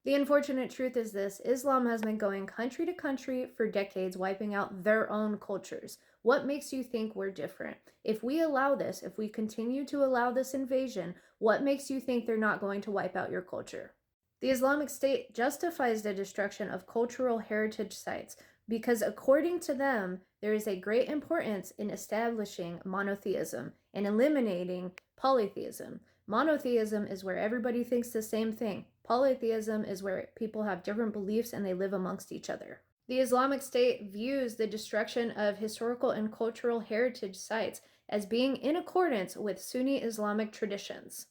The unfortunate truth is this: Islam has been going country to country for decades, wiping out their own cultures. What makes you think we're different? If we allow this, if we continue to allow this invasion, what makes you think they're not going to wipe out your culture? The Islamic State justifies the destruction of cultural heritage sites because, according to them, there is a great importance in establishing monotheism and eliminating polytheism. Monotheism is where everybody thinks the same thing. Polytheism is where people have different beliefs and they live amongst each other. The Islamic State views the destruction of historical and cultural heritage sites as being in accordance with Sunni Islamic traditions.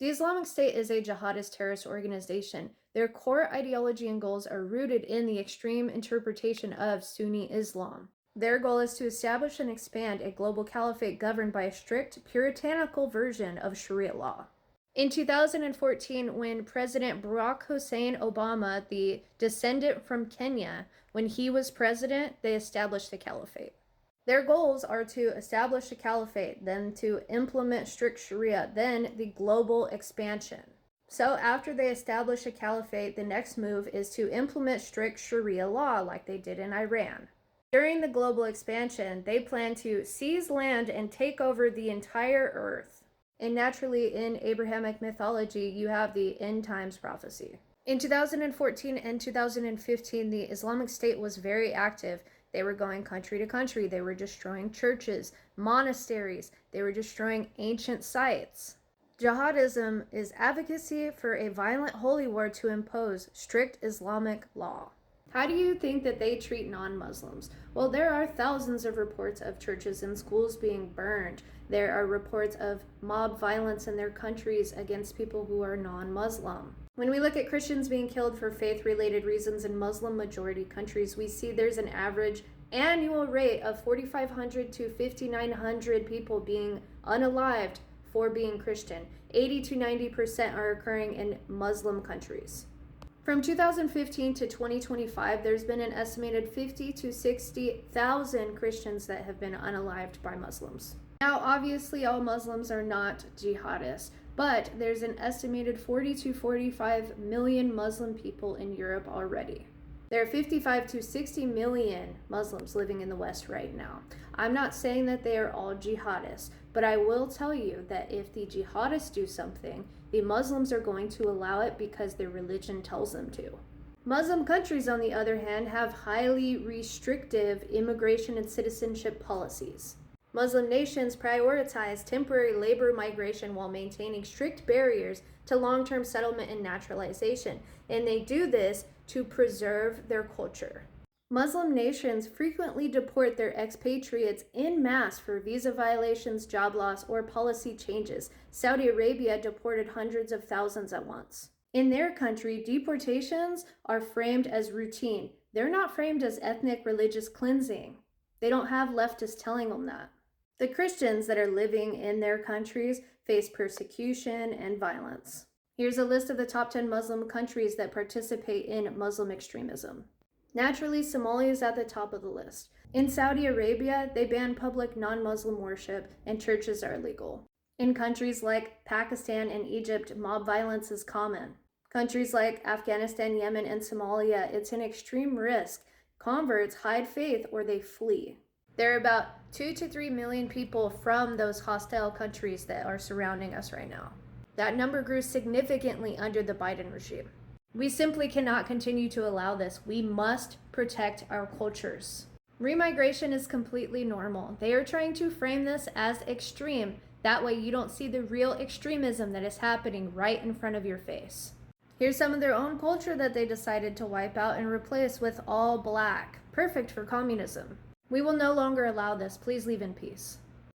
The Islamic State is a jihadist terrorist organization. Their core ideology and goals are rooted in the extreme interpretation of Sunni Islam. Their goal is to establish and expand a global caliphate governed by a strict, puritanical version of Sharia law. In 2014, when President Barack Hussein Obama, the descendant from Kenya, when he was president, they established the caliphate. Their goals are to establish a caliphate, then to implement strict Sharia, then the global expansion. So after they establish a caliphate, the next move is to implement strict Sharia law like they did in Iran. During the global expansion, they plan to seize land and take over the entire earth. And naturally, in Abrahamic mythology, you have the end times prophecy. In 2014 and 2015, the Islamic State was very active. They were going country to country. They were destroying churches, monasteries. They were destroying ancient sites. Jihadism is advocacy for a violent holy war to impose strict Islamic law. How do you think that they treat non-Muslims? Well, there are thousands of reports of churches and schools being burned. There are reports of mob violence in their countries against people who are non-Muslim. When we look at Christians being killed for faith-related reasons in Muslim-majority countries, we see there's an average annual rate of 4,500 to 5,900 people being unalived for being Christian. 80 to 90% are occurring in Muslim countries. From 2015 to 2025, there's been an estimated 50 to 60,000 Christians that have been unalived by Muslims. Now, obviously, all Muslims are not jihadists, but there's an estimated 40 to 45 million Muslim people in Europe already. There are 55 to 60 million Muslims living in the West right now. I'm not saying that they are all jihadists, but I will tell you that if the jihadists do something, the Muslims are going to allow it because their religion tells them to. Muslim countries, on the other hand, have highly restrictive immigration and citizenship policies. Muslim nations prioritize temporary labor migration while maintaining strict barriers to long-term settlement and naturalization, and they do this to preserve their culture. Muslim nations frequently deport their expatriates en masse for visa violations, job loss, or policy changes. Saudi Arabia deported hundreds of thousands at once. In their country, deportations are framed as routine. They're not framed as ethnic religious cleansing. They don't have leftists telling them that. The Christians that are living in their countries face persecution and violence. Here's a list of the top 10 Muslim countries that participate in Muslim extremism. Naturally, Somalia is at the top of the list. In Saudi Arabia, they ban public non-Muslim worship and churches are illegal. In countries like Pakistan and Egypt, mob violence is common. Countries like Afghanistan, Yemen, and Somalia, it's an extreme risk. Converts hide faith or they flee. There are about 2 to 3 million people from those hostile countries that are surrounding us right now. That number grew significantly under the Biden regime. We simply cannot continue to allow this. We must protect our cultures. Remigration is completely normal. They are trying to frame this as extreme. That way you don't see the real extremism that is happening right in front of your face. Here's some of their own culture that they decided to wipe out and replace with all black. Perfect for communism. We will no longer allow this. Please leave in peace.